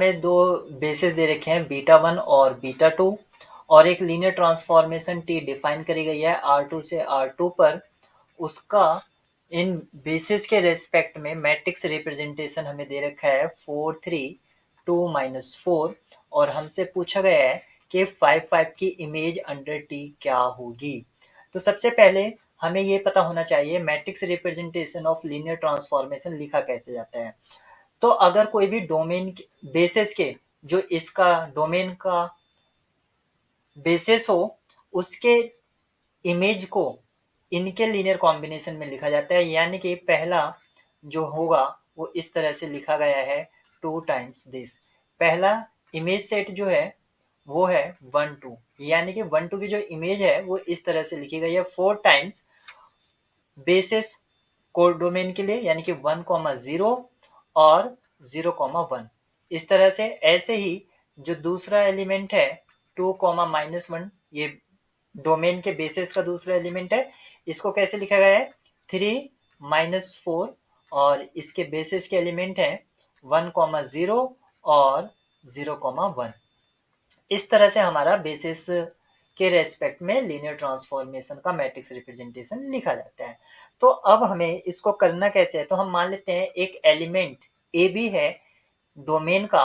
हमें दो बेसिस दे रखे हैं बीटा 1 और बीटा 2 और एक लीनियर ट्रांसफॉर्मेशन टी डिफाइन करी गई है R2 से R2 पर। उसका इन बेसिस के रेस्पेक्ट में मैट्रिक्स रिप्रेजेंटेशन हमें दे रखा है 4 3 2 -4 और हमसे पूछा गया है कि 5 5 की इमेज अंडर टी क्या होगी। तो सबसे पहले हमें ये पता होना चाहिए matrix representation of linear transformation लिखा कैसे जाता है। तो अगर कोई भी डोमेन बेसिस के जो इसका डोमेन का बेसिस हो उसके इमेज को इनके लीनियर कॉम्बिनेशन में लिखा जाता है, यानी कि पहला जो होगा वो इस तरह से लिखा गया है 2 टाइम्स दिस। पहला इमेज सेट जो है वो है 1 2, यानी कि 1 2 की जो इमेज है वो इस तरह से लिखी गई है 4 टाइम्स बेसिस कोड डोमेन के लिए, यानी कि 1,0 और 0,1 इस तरह से। ऐसे ही जो दूसरा एलिमेंट है 2,-1 ये डोमेन के बेसिस का दूसरा एलिमेंट है, इसको कैसे लिखा गया है 3-4 और इसके बेसिस के एलिमेंट है 1,0 और 0,1। इस तरह से हमारा बेसिस के रेस्पेक्ट में लीनियर ट्रांसफॉर्मेशन का मैट्रिक्स रिप्रेजेंटेशन लिखा जाता है। तो अब हमें इसको करना कैसे है, तो हम मान लेते हैं एक एलिमेंट ए बी है डोमेन का।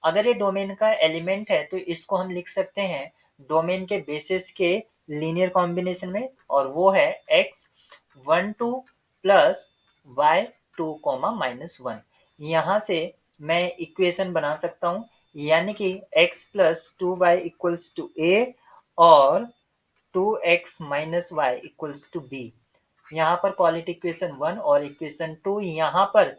अगर ये डोमेन का एलिमेंट है तो इसको हम लिख सकते हैं डोमेन के बेसिस के लीनियर कॉम्बिनेशन में, और वो है x12 प्लस y2 -1। यहाँ से मैं इक्वेशन बना सकता हूँ, यानी कि x plus 2y equals to a और 2x minus y equals to b। यहाँ पर क्वालिटी इक्वेशन 1 और इक्वेशन 2, यहाँ पर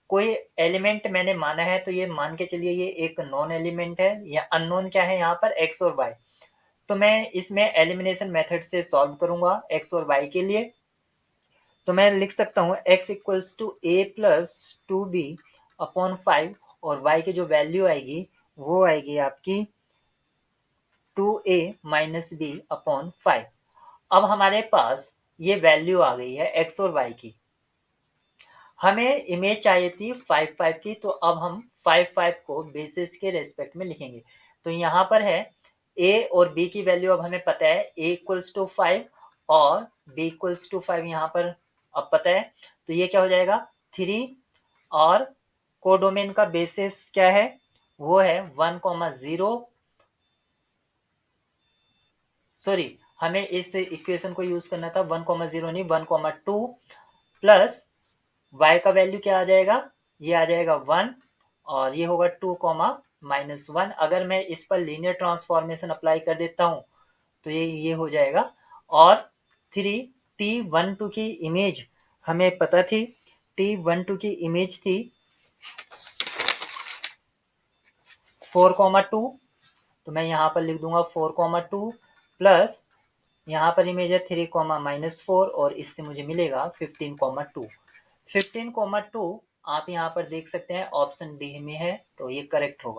कोई एलिमेंट मैंने माना है तो ये मान के चलिए ये एक नॉन एलिमेंट है, या अननोन क्या है यहाँ पर x और y। तो मैं इसमें एलिमिनेशन मेथड से सॉल्व करूंगा x और y के लिए। तो मैं लिख सकता हूँ x equals to a plus 2b upon 5 और y की जो वैल्यू आएगी वो आएगी आपकी 2a माइनस बी अपॉन 5। अब हमारे पास ये वैल्यू आ गई है x और y की। हमें इमेज चाहिए थी 5 5 की, तो अब हम 5 5 को बेसिस के रेस्पेक्ट में लिखेंगे। तो यहाँ पर है a और b की वैल्यू अब हमें पता है, a इक्वल्स टू 5 और b इक्वल्स टू 5 यहाँ पर अब पता है। तो ये क्या हो जाएगा 3 और कोडोमेन का बेसिस क्या है वो है 1,0। सॉरी, हमें इस इक्वेशन को यूज करना था 1,0 नहीं 1,2 प्लस y का वैल्यू क्या आ जाएगा, ये आ जाएगा 1 और ये होगा 2,-1। अगर मैं इस पर लीनियर ट्रांसफॉर्मेशन अप्लाई कर देता हूँ तो ये हो जाएगा। और 3t12 की इमेज हमें पता थी, t12 की इमेज थी 4,2, तो मैं यहाँ पर लिख दूंगा 4,2 प्लस यहाँ पर इमेज है 3,-4 और इससे मुझे मिलेगा 15,2। 15,2 आप यहाँ पर देख सकते हैं ऑप्शन डी में है, तो ये करेक्ट होगा।